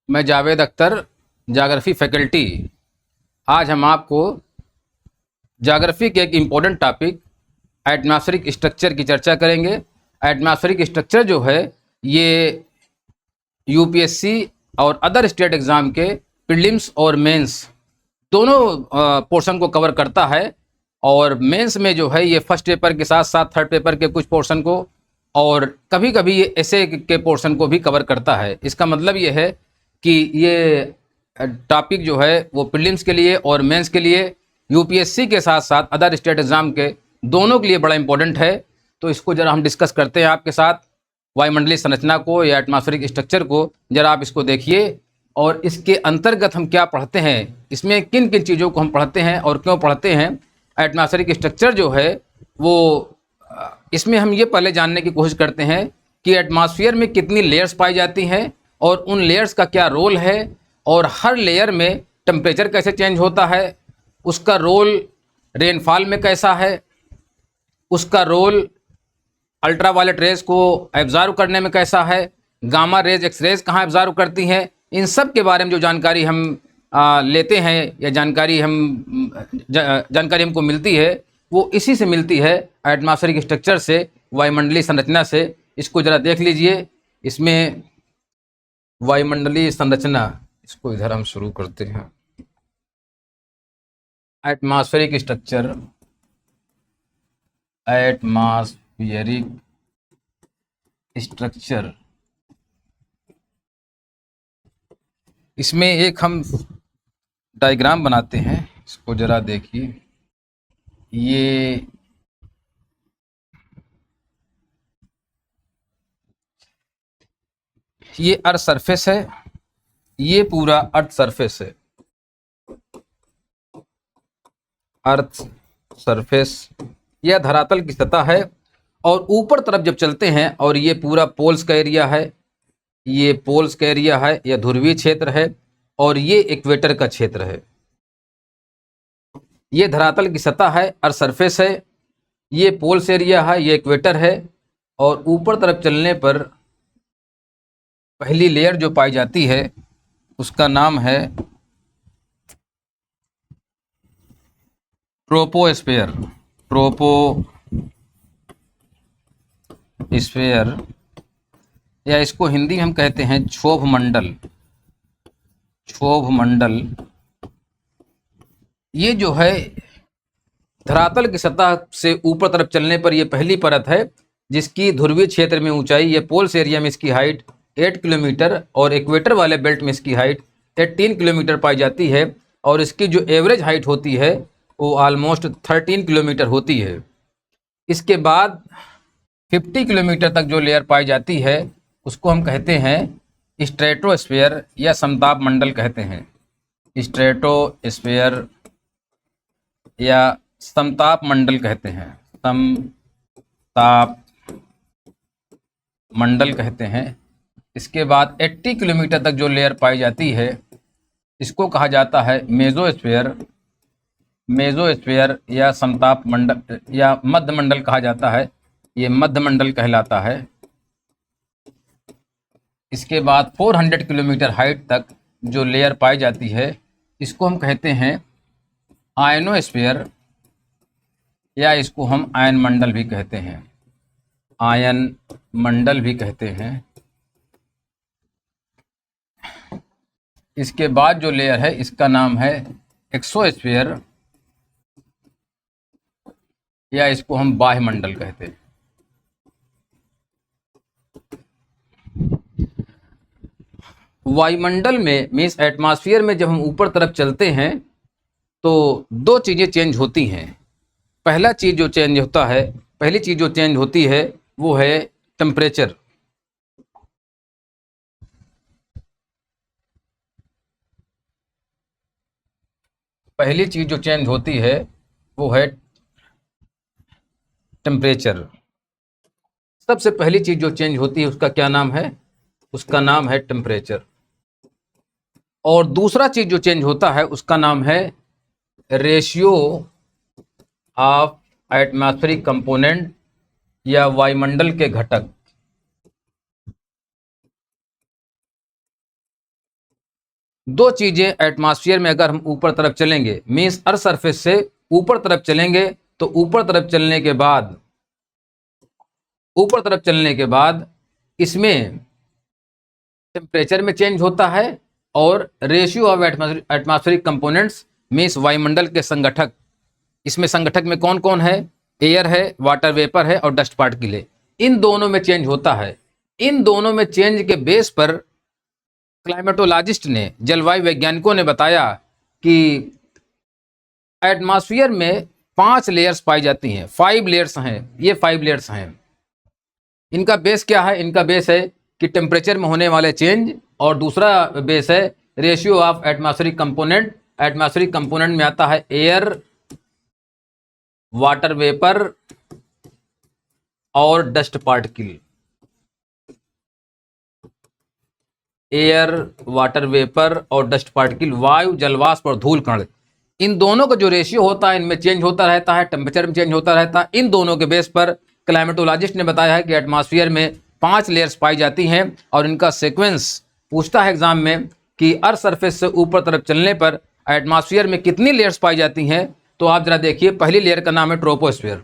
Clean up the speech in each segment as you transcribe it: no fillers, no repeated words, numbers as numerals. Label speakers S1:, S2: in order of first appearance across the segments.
S1: मैं जावेद अख्तर, जाग्रफ़ी फैकल्टी। आज हम आपको जाग्रफ़ी के एक इम्पोर्टेंट टॉपिक एटमॉस्फेरिक स्ट्रक्चर की चर्चा करेंगे। एटमॉस्फेरिक स्ट्रक्चर जो है ये यूपीएससी और अदर स्टेट एग्ज़ाम के प्रीलिम्स और मेंस दोनों पोर्शन को कवर करता है। और मेंस में जो है ये फर्स्ट पेपर के साथ साथ थर्ड पेपर के कुछ पोर्शन को और कभी कभी ये ऐसे के पोर्शन को भी कवर करता है। इसका मतलब ये है कि ये टॉपिक जो है वो प्रीलिम्स के लिए और मेंस के लिए, यूपीएससी के साथ साथ अदर स्टेट एग्ज़ाम के दोनों के लिए बड़ा इंपॉर्टेंट है। तो इसको ज़रा हम डिस्कस करते हैं आपके साथ। वायुमंडलीय संरचना को या एटमॉस्फेरिक स्ट्रक्चर को ज़रा आप इसको देखिए और इसके अंतर्गत हम क्या पढ़ते हैं, इसमें किन किन चीज़ों को हम पढ़ते हैं और क्यों पढ़ते हैं। एटमॉस्फेरिक स्ट्रक्चर जो है वो इसमें हम ये पहले जानने की कोशिश करते हैं कि एटमॉस्फेयर में कितनी लेयर्स पाई जाती हैं और उन लेयर्स का क्या रोल है, और हर लेयर में टेम्परेचर कैसे चेंज होता है, उसका रोल रेनफॉल में कैसा है, उसका रोल अल्ट्रावायलेट रेज को एब्जॉर्व करने में कैसा है, गामा रेज एक्स रेज कहाँ एब्जॉर्व करती हैं, इन सब के बारे में जो जानकारी हम लेते हैं या जानकारी हमको मिलती है वो इसी से मिलती है, एटमॉस्फेरिक स्ट्रक्चर से, वायुमंडलीय संरचना से। इसको ज़रा देख लीजिए। इसमें वायुमंडलीय संरचना, इसको इधर हम शुरू करते हैं। एटमॉस्फेरिक स्ट्रक्चर, एटमॉस्फेरिक स्ट्रक्चर, इसमें एक हम डायग्राम बनाते हैं। इसको ज़रा देखिए। ये अर्थ सरफेस है, ये पूरा अर्थ सरफेस है। अर्थ सरफेस यह धरातल की सतह है और ऊपर तरफ जब चलते हैं और ये पूरा पोल्स का एरिया है, ये पोल्स का एरिया है, यह ध्रुवीय क्षेत्र है और ये इक्वेटर का क्षेत्र है। ये धरातल की सतह है, अर्थ सरफेस है, ये पोल्स एरिया है, ये इक्वेटर है। और ऊपर तरफ चलने पर पहली लेयर जो पाई जाती है उसका नाम है ट्रोपोस्फेयर। ट्रोपोस्फेयर या इसको हिंदी में हम कहते हैं क्षोभ मंडल। क्षोभ मंडल ये जो है धरातल की सतह से ऊपर तरफ चलने पर यह पहली परत है जिसकी ध्रुवीय क्षेत्र में ऊंचाई, ये पोल्स एरिया में इसकी हाइट 8 किलोमीटर और इक्वेटर वाले बेल्ट में इसकी हाइट 18 किलोमीटर पाई जाती है। और इसकी जो एवरेज हाइट होती है वो ऑलमोस्ट 13 किलोमीटर होती है। इसके बाद 50 किलोमीटर तक जो लेयर पाई जाती है उसको हम कहते हैं स्ट्रेटोस्फेयर या समताप मंडल कहते हैं। स्ट्रेटोस्फेयर या समताप मंडल कहते हैं, समताप मंडल कहते हैं। इसके बाद 80 किलोमीटर तक जो लेयर पाई जाती है इसको कहा जाता है मेसोस्फेयर। मेसोस्फेयर या समताप मंडल या मध्य मंडल कहा जाता है, ये मध्य मंडल कहलाता है। इसके बाद 400 किलोमीटर हाइट तक जो लेयर पाई जाती है इसको हम कहते हैं आयनोस्फेयर या इसको हम आयन मंडल भी कहते हैं, आयन मंडल भी कहते हैं। इसके बाद जो लेयर है इसका नाम है एक्सोस्फेयर या इसको हम बाह्य मंडल कहते हैं। वायुमंडल में मीन्स एटमॉस्फेयर में जब हम ऊपर तरफ चलते हैं तो दो चीज़ें चेंज होती हैं। पहली चीज़ जो चेंज होती है वो है टेम्परेचर। पहली चीज़ जो चेंज होती है वो है टेम्परेचर। सबसे पहली चीज़ जो चेंज होती है उसका क्या नाम है, उसका नाम है टेम्परेचर। और दूसरा चीज़ जो चेंज होता है उसका नाम है रेशियो ऑफ एटमॉस्फेरिक कंपोनेंट या वायुमंडल के घटक। दो चीजें एटमॉस्फेयर में अगर हम ऊपर तरफ चलेंगे, मीन्स अर्थ सरफेस से ऊपर तरफ चलेंगे, तो ऊपर तरफ चलने के बाद इसमें टेम्परेचर में चेंज होता है और ratio of atmospheric components means वायुमंडल के संगठक, इसमें संगठक में कौन कौन है, एयर है, वाटर वेपर है और डस्ट पार्टिकल है, इन दोनों में चेंज होता है। इन दोनों में चेंज के बेस पर क्लाइमेटोलॉजिस्ट ने, जलवायु वैज्ञानिकों ने बताया कि एटमॉस्फेयर में 5 लेयर्स पाई जाती हैं, 5 लेयर्स हैं, ये 5 लेयर्स हैं। इनका बेस क्या है? इनका बेस है कि टेम्परेचर में होने वाले चेंज, और दूसरा बेस है ratio of atmospheric component. Atmospheric component में आता है एयर, वाटर वेपर और dust particle. Air, water vapour और डस्ट पार्टिकल, वायु, जलवाष्प और धूल कण, इन दोनों का जो रेशियो होता है इनमें चेंज होता रहता है, टेम्परेचर में चेंज होता रहता है। इन दोनों के बेस पर क्लाइमेटोलॉजिस्ट ने बताया है कि एटमॉस्फेयर में 5 लेयर्स पाई जाती हैं और इनका सीक्वेंस पूछता है एग्जाम में कि अर्थ सरफेस से ऊपर तरफ चलने पर एटमॉस्फेयर में कितनी लेयर्स पाई जाती हैं। तो आप जरा देखिए, पहली लेयर का नाम है ट्रोपोस्फेयर,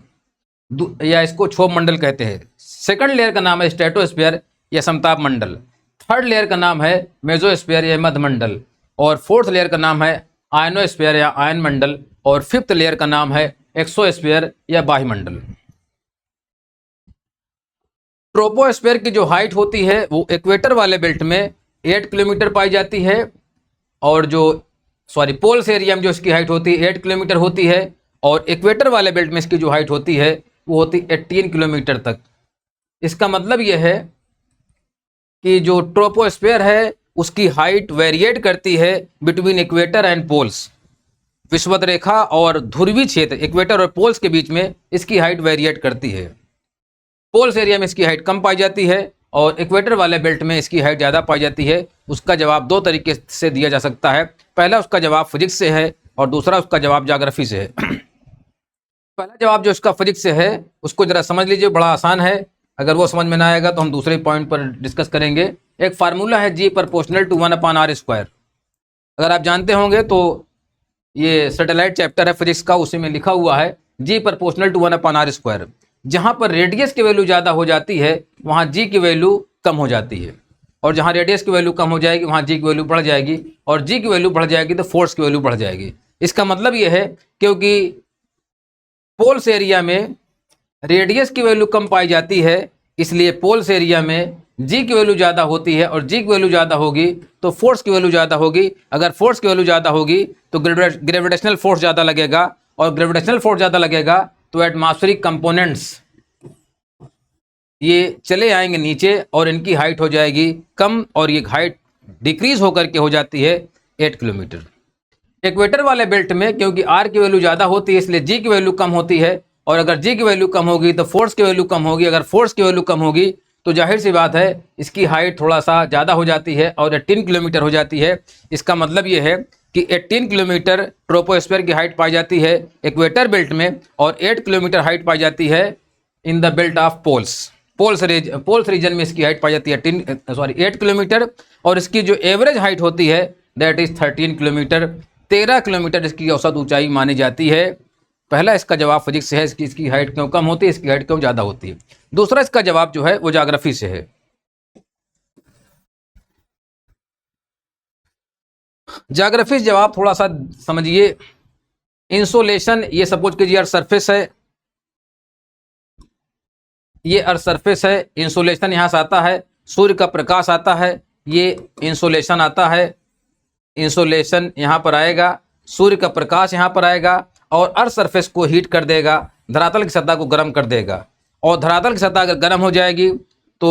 S1: या इसको क्षोभ मंडल कहते हैं। सेकंड लेयर का नाम है स्ट्रेटोस्फेयर या समताप मंडल। थर्ड लेयर का नाम है मेसोस्फेयर या मध्यमंडल, और फोर्थ लेयर का नाम है आयनोस्फेयर या आयन मंडल, और फिफ्थ लेयर का नाम है एक्सोस्फेयर या बाह्यमंडल। ट्रोपोस्फेयर की जो हाइट होती है वो इक्वेटर वाले बेल्ट में 8 किलोमीटर पाई जाती है, और जो पोल्स एरिया में जो इसकी हाइट होती है 8 किलोमीटर होती है, और इक्वेटर वाले बेल्ट में इसकी जो हाइट होती है वो होती 18 किलोमीटर तक। इसका मतलब यह है कि जो ट्रोपोस्फेयर है उसकी हाइट वेरिएट करती है बिटवीन इक्वेटर एंड पोल्स। विषुवत रेखा और ध्रुवीय क्षेत्र, इक्वेटर और पोल्स के बीच में इसकी हाइट वेरिएट करती है। पोल्स एरिया में इसकी हाइट कम पाई जाती है और इक्वेटर वाले बेल्ट में इसकी हाइट ज़्यादा पाई जाती है। उसका जवाब 2 तरीके से दिया जा सकता है। पहला उसका जवाब फिजिक्स से है और दूसरा उसका जवाब ज्योग्राफी से है। पहला जवाब जो इसका फिजिक्स से है उसको जरा समझ लीजिए, बड़ा आसान है। अगर वो समझ में ना आएगा तो हम दूसरे पॉइंट पर डिस्कस करेंगे। एक फार्मूला है G प्रोपोर्शनल टू 1/r²। अगर आप जानते होंगे तो ये सैटेलाइट चैप्टर है फिजिक्स का, उसी में लिखा हुआ है G प्रोपोर्शनल टू 1/r²। जहाँ पर रेडियस की वैल्यू ज़्यादा हो जाती है वहाँ G की वैल्यू कम हो जाती है, और जहाँ रेडियस की वैल्यू कम हो जाएगी वहाँ G की वैल्यू बढ़ जाएगी, और G की वैल्यू बढ़ जाएगी तो फोर्स की वैल्यू बढ़ जाएगी। इसका मतलब ये है क्योंकि पोल्स एरिया में रेडियस की वैल्यू कम पाई जाती है, इसलिए पोल्स एरिया में G की वैल्यू ज़्यादा होती है, और G की वैल्यू ज़्यादा होगी तो फोर्स की वैल्यू ज़्यादा होगी। अगर फोर्स की वैल्यू ज़्यादा होगी तो ग्रेविटेशनल फोर्स ज़्यादा लगेगा, और ग्रेविटेशनल फोर्स ज़्यादा लगेगा तो एटमॉस्फेरिक कंपोनेंट्स ये चले आएंगे नीचे और इनकी हाइट हो जाएगी कम, और ये हाइट डिक्रीज होकर के हो जाती है 8 किलोमीटर। इक्वेटर वाले बेल्ट में क्योंकि R की वैल्यू ज़्यादा होती है इसलिए G की वैल्यू कम होती है, और अगर G की वैल्यू कम होगी तो फोर्स की वैल्यू कम होगी। अगर फोर्स की वैल्यू कम होगी तो जाहिर सी बात है इसकी हाइट थोड़ा सा ज़्यादा हो जाती है और 18 किलोमीटर हो जाती है। इसका मतलब ये है कि 18 किलोमीटर ट्रोपोस्फेयर की हाइट पाई जाती है इक्वेटर बेल्ट में, और 8 किलोमीटर हाइट पाई जाती है in the belt of poles. Poles region में इसकी हाइट पाई जाती है 8 किलोमीटर, और इसकी जो एवरेज हाइट होती है दैट इज 13 किलोमीटर। 13 किलोमीटर इसकी औसत ऊंचाई मानी जाती है। पहला इसका जवाब फिजिक्स से है, इसकी हाइट क्यों कम होती है, इसकी हाइट क्यों ज़्यादा होती है। दूसरा इसका जवाब जो है वो ज्योग्राफी से है। ज्योग्राफी से जवाब थोड़ा सा समझिए। इंसोलेशन, ये सपोज कीजिए अर्थ सरफेस है, ये अर्थ सरफेस है। इंसोलेशन यहाँ से आता है, सूर्य का प्रकाश आता है, ये इंसोलेशन आता है। इंसोलेशन यहाँ पर आएगा, सूर्य का प्रकाश यहाँ पर आएगा और अर्थ सरफेस को हीट कर देगा, धरातल की सतह को गर्म कर देगा। और धरातल की सतह अगर गर्म हो जाएगी तो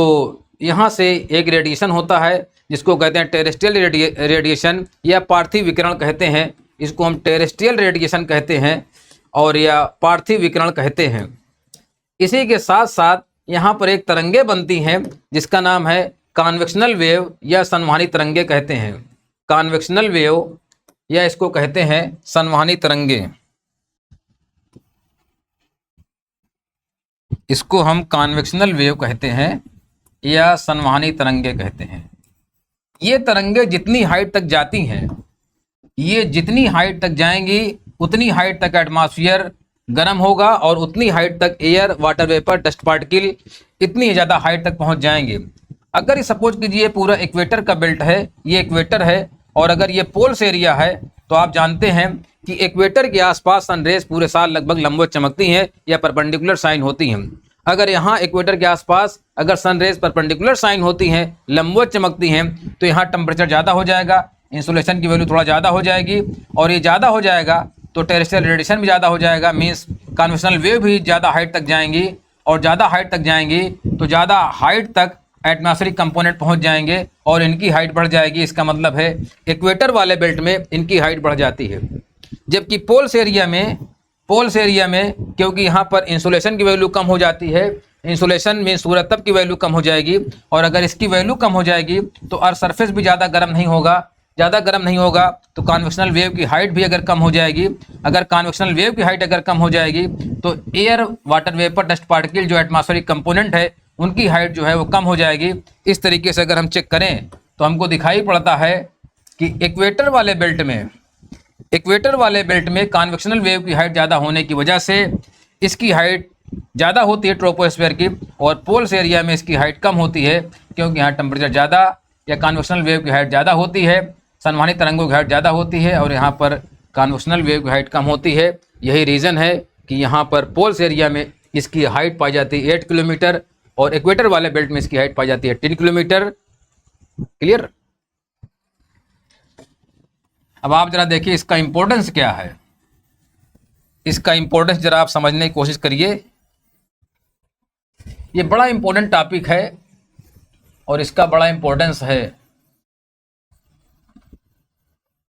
S1: यहाँ से एक रेडिएशन होता है जिसको कहते हैं टेरेस्ट्रियल रेडिएशन या पार्थिव विकिरण कहते हैं। इसको हम टेरेस्ट्रियल रेडिएशन कहते हैं और या पार्थिव विकिरण कहते हैं। इसी के साथ साथ यहाँ पर एक तरंगे बनती हैं जिसका नाम है कॉन्वेक्शनल वेव या संवहनी तरंगे कहते हैं। कॉन्वेक्शनल वेव या इसको कहते हैं संवहनी तरंगे, इसको हम कॉन्वेक्शनल वेव कहते हैं या संवहनी तरंगे कहते हैं। ये तरंगे जितनी हाइट तक जाती हैं, ये जितनी हाइट तक जाएंगी उतनी हाइट तक एटमॉस्फेयर गर्म होगा और उतनी हाइट तक air, water vapour, dust particle इतनी ज़्यादा हाइट तक पहुंच जाएंगे। अगर ये सपोज कीजिए पूरा इक्वेटर का बेल्ट है, ये इक्वेटर है और अगर ये पोल्स एरिया है, तो आप जानते हैं कि इक्वेटर के आसपास सनरेज पूरे साल लगभग लंबवत चमकती हैं या परपेंडिकुलर साइन होती हैं। अगर यहाँ इक्वेटर के आसपास अगर सनरेज परपेंडिकुलर साइन होती हैं, लंबवत चमकती हैं, तो यहाँ टेम्परेचर ज़्यादा हो जाएगा, इंसुलेशन की वैल्यू थोड़ा ज़्यादा हो जाएगी और ये ज़्यादा हो जाएगा तो टेरेस्ट्रियल रेडिएशन भी ज़्यादा हो जाएगा, मीन्स कन्वेंशनल वेव भी ज़्यादा हाइट तक जाएंगी और ज़्यादा हाइट तक जाएंगी तो ज़्यादा हाइट तक एटमॉस्फेरिक कंपोनेंट पहुंच जाएंगे और इनकी हाइट बढ़ जाएगी। इसका मतलब है इक्वेटर वाले बेल्ट में इनकी हाइट बढ़ जाती है, जबकि पोल्स एरिया में क्योंकि यहाँ पर इंसुलेशन की वैल्यू कम हो जाती है, इंसुलेशन में सूरज तप की वैल्यू कम हो जाएगी और अगर इसकी वैल्यू कम हो जाएगी तो अर्थ सरफेस भी ज़्यादा गर्म नहीं होगा, तो कन्वेक्शनल वेव की हाइट भी अगर कम हो जाएगी, अगर कन्वेक्शनल वेव की हाइट अगर कम हो जाएगी तो air, water vapour, dust particle जो एटमॉस्फेरिक कंपोनेंट है उनकी हाइट जो है वो कम हो जाएगी। इस तरीके से अगर हम चेक करें तो हमको दिखाई पड़ता है कि इक्वेटर वाले बेल्ट में कन्वेक्शनल वेव की हाइट ज़्यादा होने की वजह से इसकी हाइट ज़्यादा होती है ट्रोपोस्फीयर की, और पोल्स एरिया में इसकी हाइट कम होती है क्योंकि यहाँ टेम्परेचर ज़्यादा या कन्वेक्शनल वेव की हाइट ज़्यादा होती है, संवहनी तरंगों की हाइट ज़्यादा होती है और यहाँ पर कन्वेक्शनल वेव की हाइट कम होती है। यही रीज़न है कि यहाँ पर पोल्स एरिया में इसकी हाइट पाई जाती है 8 किलोमीटर और इक्वेटर वाले बेल्ट में इसकी हाइट पाई जाती है 10 किलोमीटर। क्लियर? अब आप जरा देखिए इसका इंपॉर्टेंस क्या है, इसका इंपॉर्टेंस जरा आप समझने की कोशिश करिए। ये बड़ा इंपॉर्टेंट टॉपिक है और इसका बड़ा इंपॉर्टेंस है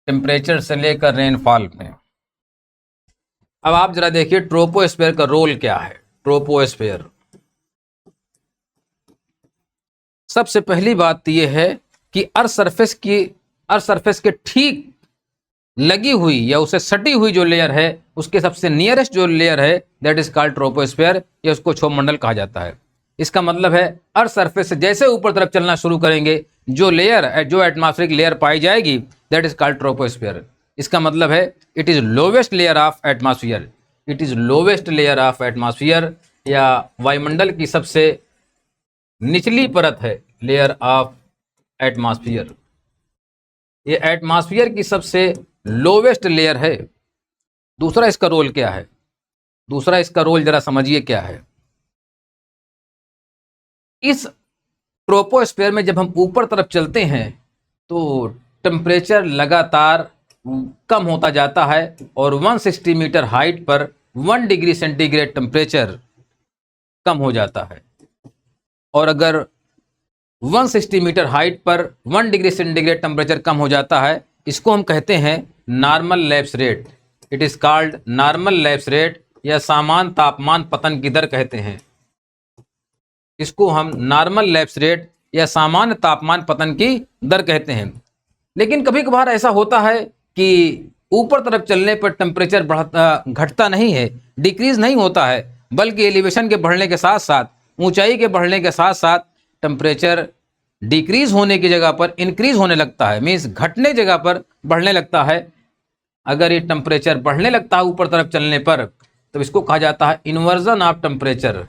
S1: टेम्परेचर से लेकर रेनफॉल में। अब आप जरा देखिए ट्रोपोस्फीयर का रोल क्या है। ट्रोपोस्फीयर, सबसे पहली बात तो यह है कि अर्थ सरफेस के ठीक लगी हुई या उसे सटी हुई जो लेयर है उसके सबसे नियरेस्ट जो लेयर है दैट इज कॉल्ड ट्रोपोस्फीयर, या उसको क्षोभमंडल कहा जाता है। इसका मतलब है अर्थ सरफेस से जैसे ऊपर तरफ चलना शुरू करेंगे जो एटमॉस्फेरिक लेयर पाई जाएगी दैट इज कॉल्ड ट्रोपोस्फीयर। इसका मतलब है it is lowest layer of atmosphere, या वायुमंडल की सबसे निचली परत है लेयर ऑफ एटमॉस्फेयर। ये एटमॉस्फेयर की सबसे लोवेस्ट लेयर है। दूसरा इसका रोल क्या है, दूसरा इसका रोल जरा समझिए क्या है। इस ट्रोपोस्फीयर में जब हम ऊपर तरफ चलते हैं तो टेम्परेचर लगातार कम होता जाता है और 160 मीटर हाइट पर 1 डिग्री सेंटीग्रेड टेम्परेचर कम हो जाता है, और अगर 160 मीटर हाइट पर 1 डिग्री सेंटीग्रेड टेम्परेचर कम हो जाता है, इसको हम कहते हैं normal lapse rate. It is called normal lapse rate, या सामान्य तापमान पतन की दर कहते हैं। इसको हम नॉर्मल लैप्स रेट या सामान्य तापमान पतन की दर कहते हैं। लेकिन कभी कभार ऐसा होता है कि ऊपर तरफ चलने पर टेम्परेचर घटता नहीं है, डिक्रीज नहीं होता है, बल्कि एलिवेशन के बढ़ने के साथ साथ, ऊंचाई के बढ़ने के साथ साथ टेम्परेचर डिक्रीज होने की जगह पर इंक्रीज होने लगता है, मीन्स घटने जगह पर बढ़ने लगता है। अगर ये टेम्परेचर बढ़ने लगता है ऊपर तरफ चलने पर तब इसको कहा जाता है इन्वर्जन ऑफ टेम्परेचर।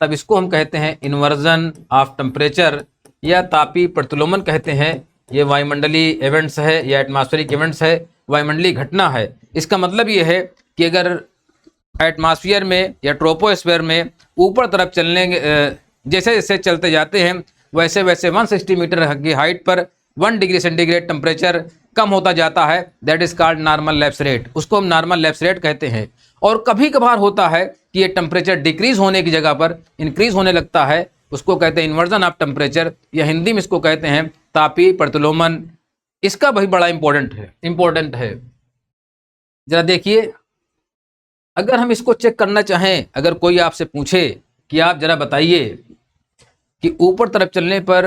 S1: तब इसको हम कहते हैं इन्वर्जन ऑफ टेम्परेचर या तापीय प्रतिलोमन कहते हैं। ये वायुमंडलीय इवेंट्स है या एटमॉस्फेरिक इवेंट्स है, वायुमंडलीय घटना है। इसका मतलब ये है कि अगर एटमॉस्फेयर में या ट्रोपोस्फीयर में ऊपर तरफ चलने जैसे जैसे चलते जाते हैं वैसे वैसे 160 मीटर की हाइट पर 1 डिग्री सेंटीग्रेड टेम्परेचर कम होता जाता है, that is called normal lapse rate. उसको हम नॉर्मल लैप्स रेट कहते हैं। और कभी कभार होता है कि ये टेम्परेचर डिक्रीज होने की जगह पर इंक्रीज होने लगता है, उसको कहते हैं इन्वर्जन ऑफ टेम्परेचर, या हिंदी में इसको कहते हैं तापीय प्रतिलोमन। इसका भी बड़ा इंपॉर्टेंट है। जरा देखिए, अगर हम इसको चेक करना चाहें, अगर कोई आपसे पूछे कि आप जरा बताइए कि ऊपर तरफ चलने पर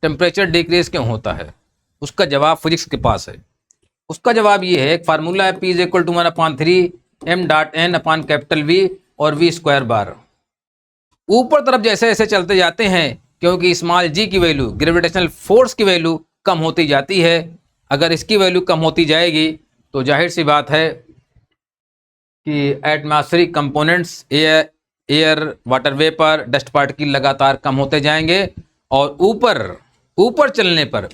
S1: टेम्परेचर डिक्रीज क्यों होता है, उसका जवाब फिजिक्स के पास है। उसका जवाब ये है, एक फार्मूला है P = 1/3 m.n/V और V² बार। ऊपर तरफ जैसे जैसे चलते जाते हैं क्योंकि स्मॉल जी की वैल्यू, ग्रेविटेशनल फोर्स की वैल्यू कम होती जाती है। अगर इसकी वैल्यू कम होती जाएगी तो जाहिर सी बात है कि atmospheric components, air, water vapour, dust particle लगातार कम होते जाएंगे और ऊपर ऊपर चलने पर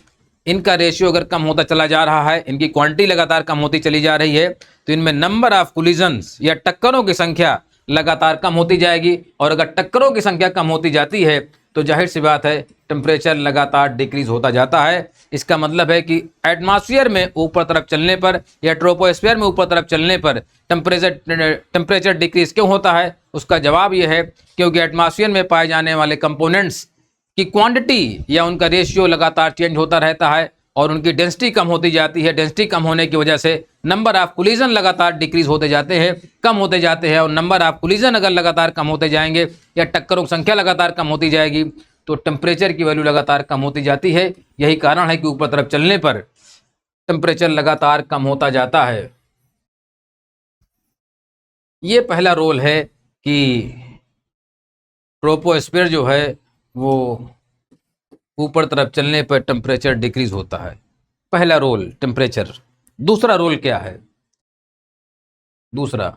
S1: इनका रेशियो अगर कम होता चला जा रहा है, इनकी क्वांटिटी लगातार कम होती चली जा रही है, तो इनमें नंबर ऑफ कोलिजन्स या टक्करों की संख्या लगातार कम होती जाएगी। और अगर टक्करों की संख्या कम होती जाती है तो जाहिर सी बात है टेम्परेचर लगातार डिक्रीज होता जाता है। इसका मतलब है कि एटमॉस्फेयर में ऊपर तरफ चलने पर या ट्रोपोस्फेयर में ऊपर तरफ चलने पर टेम्परेचर डिक्रीज क्यों होता है? उसका जवाब यह है क्योंकि एटमॉस्फेयर में पाए जाने वाले कंपोनेंट्स की क्वांटिटी या उनका रेशियो लगातार चेंज होता रहता है और उनकी डेंसिटी कम होती जाती है। डेंसिटी कम होने की वजह से नंबर ऑफ कोलिजन लगातार डिक्रीज होते जाते हैं, कम होते जाते हैं। और नंबर ऑफ कोलिजन अगर लगातार कम होते जाएंगे या टक्करों की संख्या लगातार कम होती जाएगी तो टेम्परेचर की वैल्यू लगातार कम होती जाती है। यही कारण है कि ऊपर तरफ चलने पर टेम्परेचर लगातार कम होता जाता है। ये पहला रोल है कि ट्रोपोस्फीयर जो है वो ऊपर तरफ चलने पर टेम्परेचर डिक्रीज होता है। पहला रोल टेम्परेचर। दूसरा रोल क्या है? दूसरा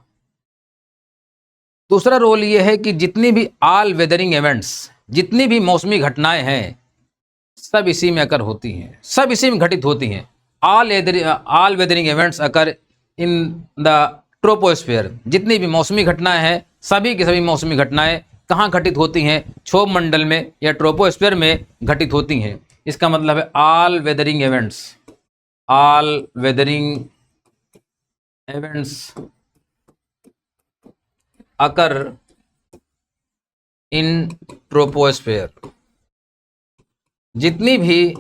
S1: रोल ये है कि जितनी भी ऑल वेदरिंग इवेंट्स, जितनी भी मौसमी घटनाएं हैं, सब इसी में अकर होती हैं, सब इसी में घटित होती हैं। All weathering events occur in the troposphere. जितनी भी मौसमी घटनाएं हैं, सभी की सभी मौसमी घटनाएं कहाँ घटित होती हैं? क्षोभ मंडल में या ट्रोपोस्फीयर में घटित होती हैं। इसका मतलब है all weathering events, all weathering events occur in troposphere. जितनी भी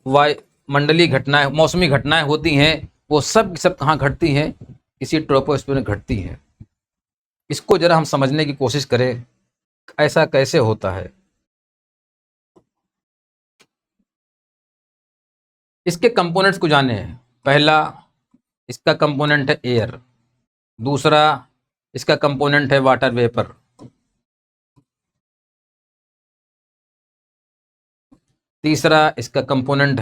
S1: वायुमंडलीय घटनाएं, मौसमी घटनाएं होती हैं, वो सब कहाँ घटती हैं? इसी ट्रोपोस्फेयर में घटती हैं। इसको जरा हम समझने की कोशिश करें, ऐसा कैसे होता है। इसके कंपोनेंट्स को जाने हैं। पहला इसका कंपोनेंट है एयर, दूसरा इसका कंपोनेंट है वाटर वेपर, तीसरा इसका कंपोनेंट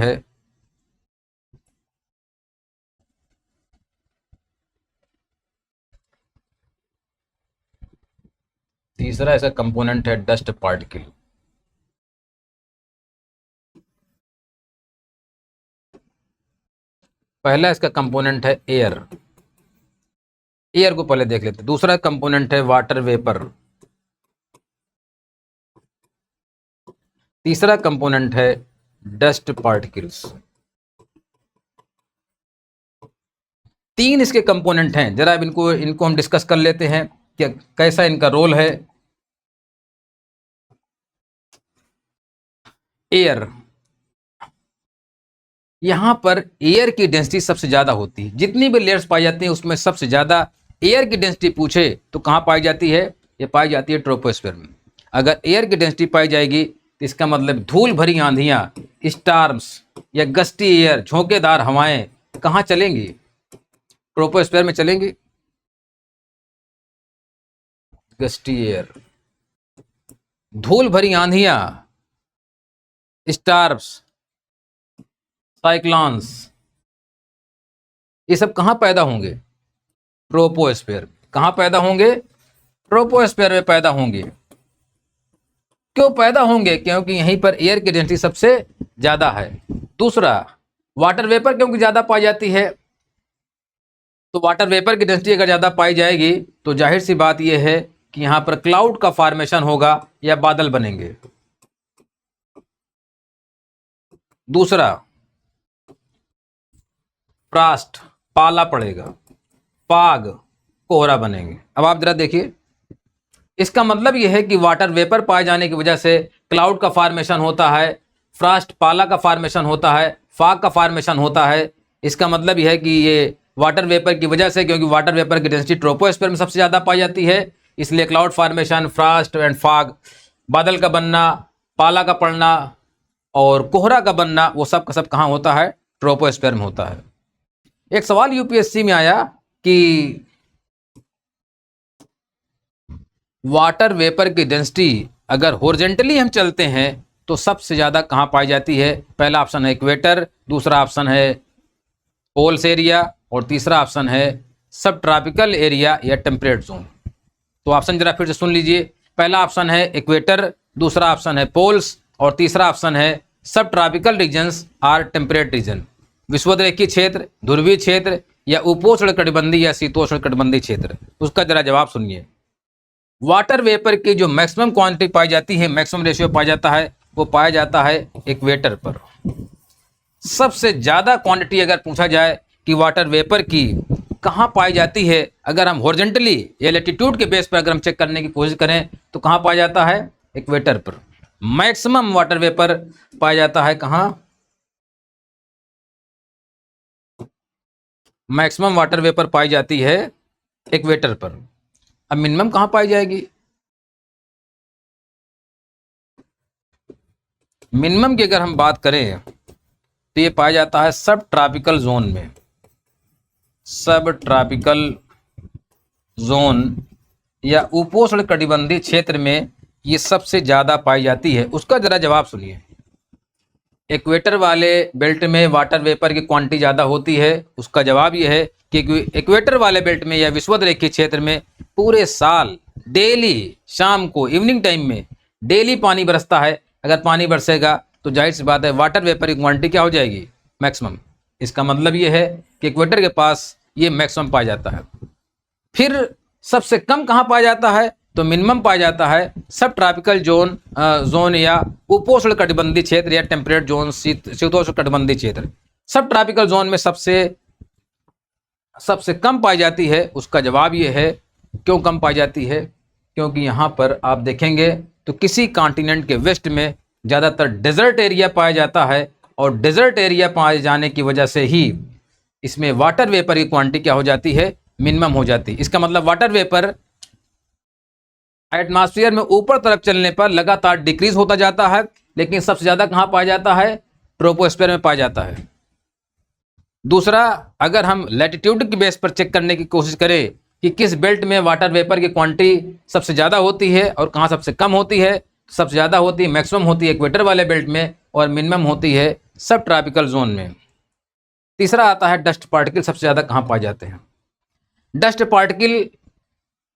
S1: है डस्ट पार्टिकल। पहला इसका कंपोनेंट है एयर, एयर को पहले देख लेते हैं। दूसरा कंपोनेंट है वाटर वेपर, तीसरा कंपोनेंट है डस्ट पार्टिकल्स। तीन इसके कंपोनेंट हैं। जरा अब इनको हम डिस्कस कर लेते हैं कि कैसा इनका रोल है। एयर, यहां पर एयर की डेंसिटी सबसे ज्यादा होती है। जितनी भी लेयर्स पाई जाती हैं उसमें सबसे ज्यादा एयर की डेंसिटी पूछे तो कहां पाई जाती है? ये पाई जाती है ट्रोपोस्फीयर में। अगर एयर की डेंसिटी पाई जाएगी तो इसका मतलब धूल भरी आंधियां, स्टार्म्स या गस्टी एयर, झोंकेदार हवाएं कहां चलेंगी? ट्रोपोस्फीयर में चलेंगी। गस्टी एयर, धूल भरी आंधियां, स्टार्म्स, साइक्लॉन्स, ये सब कहां पैदा होंगे? ट्रोपोस्फीयर। कहां पैदा होंगे? ट्रोपोस्फीयर में पैदा होंगे। क्यों पैदा होंगे? क्योंकि यहीं पर एयर की डेंसिटी सबसे ज्यादा है। दूसरा, वाटर वेपर क्योंकि ज्यादा पाई जाती है, तो वाटर वेपर की डेंसिटी अगर ज्यादा पाई जाएगी तो जाहिर सी बात यह है कि यहां पर क्लाउड का फॉर्मेशन होगा या बादल बनेंगे। दूसरा, फ्रॉस्ट, पाला पड़ेगा, फाग, कोहरा बनेंगे। अब आप जरा देखिए, इसका मतलब यह है कि वाटर वेपर पाए जाने की वजह से क्लाउड का फॉर्मेशन होता है, फ्रॉस्ट, पाला का फॉर्मेशन होता है, फाग का फॉर्मेशन होता है। इसका मतलब यह है कि ये वाटर वेपर की वजह से, क्योंकि वाटर वेपर की डेंसिटी ट्रोपोस्फीयर में सबसे ज़्यादा पाई जाती है, इसलिए cloud formation, Frost and fog, बादल का बनना, पाला का पड़ना और कोहरा का बनना, वो सब का सब कहाँ होता है? ट्रोपोस्फीयर में होता है। एक सवाल यूपीएससी में आया कि वाटर वेपर की डेंसिटी अगर हॉरिजॉन्टली हम चलते हैं तो सबसे ज़्यादा कहाँ पाई जाती है? पहला ऑप्शन है इक्वेटर, दूसरा ऑप्शन है पोल्स एरिया और तीसरा ऑप्शन है सब ट्रॉपिकल एरिया या टेम्परेट जोन। तो ऑप्शन जरा फिर से सुन लीजिए। पहला ऑप्शन है इक्वेटर, दूसरा ऑप्शन है पोल्स और तीसरा ऑप्शन है subtropical regions or temperate region. विषुवद्रेखीय क्षेत्र, ध्रुवीय क्षेत्र या उपोष्ण कटिबंधीय या शीतोष्ण कटिबंधीय क्षेत्र। उसका जरा जवाब सुनिए। वाटर वेपर की जो मैक्सिमम क्वांटिटी पाई जाती है, मैक्सिमम रेशियो पाया जाता है, वो पाया जाता है इक्वेटर पर। सबसे ज़्यादा क्वांटिटी अगर पूछा जाए कि वाटर वेपर की कहाँ पाई जाती है, अगर हम हॉरिजॉन्टली या लैटिट्यूड के बेस पर अगर हम चेक करने की कोशिश करें तो कहाँ पाया जाता है? इक्वेटर पर। मैक्सिमम वाटर वेपर पाया जाता है कहाँ? मैक्सिमम वाटर वेपर पाई जाती है इक्वेटर पर। अब मिनिमम कहाँ पाई जाएगी? मिनिमम की अगर हम बात करें तो ये पाया जाता है सब ट्रॉपिकल जोन में। सब ट्रॉपिकल जोन या उपोष्ण कटिबंधीय क्षेत्र में ये सबसे ज़्यादा पाई जाती है। उसका ज़रा जवाब सुनिए। इक्वेटर वाले बेल्ट में वाटर वेपर की क्वांटिटी ज़्यादा होती है। उसका जवाब ये है कि इक्वेटर वाले बेल्ट में या विषुवद्रेखीय क्षेत्र में पूरे साल डेली शाम को इवनिंग टाइम में डेली पानी बरसता है। अगर पानी बरसेगा तो जाहिर सी बात है वाटर वेपर की क्वांटिटी क्या हो जाएगी? मैक्सिमम। इसका मतलब ये है कि इक्वेटर के पास ये मैक्सिमम पाया जाता है। फिर सबसे कम कहाँ पाया जाता है? तो मिनिमम पाया जाता है सब ट्रॉपिकल जोन या उपोष्ण कटिबंधीय क्षेत्र या टेम्परेट जोन, शीतोष्ण कटिबंधीय क्षेत्र। सब ट्रॉपिकल जोन में सबसे कम पाई जाती है। उसका जवाब ये है। क्यों कम पाई जाती है? क्योंकि यहाँ पर आप देखेंगे तो किसी कॉन्टिनेंट के वेस्ट में ज़्यादातर डेजर्ट एरिया पाया जाता है और डेजर्ट एरिया पाए जाने की वजह से ही इसमें वाटर वेपर की क्वांटिटी क्या हो जाती है? मिनिमम हो जाती है। इसका मतलब वाटर वेपर एटमॉस्फेयर में ऊपर तरफ चलने पर लगातार डिक्रीज होता जाता है, लेकिन सबसे ज़्यादा कहाँ पाया जाता है? ट्रोपोस्फेयर में पाया जाता है। दूसरा, अगर हम लैटिट्यूड की बेस पर चेक करने की कोशिश करें कि किस बेल्ट में वाटर वेपर की क्वांटिटी सबसे ज़्यादा होती है और कहाँ सबसे कम होती है, सबसे ज़्यादा होती है, मैक्सिमम होती है इक्वेटर वाले बेल्ट में और मिनिमम होती है सब ट्रॉपिकल जोन में। तीसरा आता है डस्ट पार्टिकल सबसे ज़्यादा कहाँ पाए जाते हैं? डस्ट पार्टिकल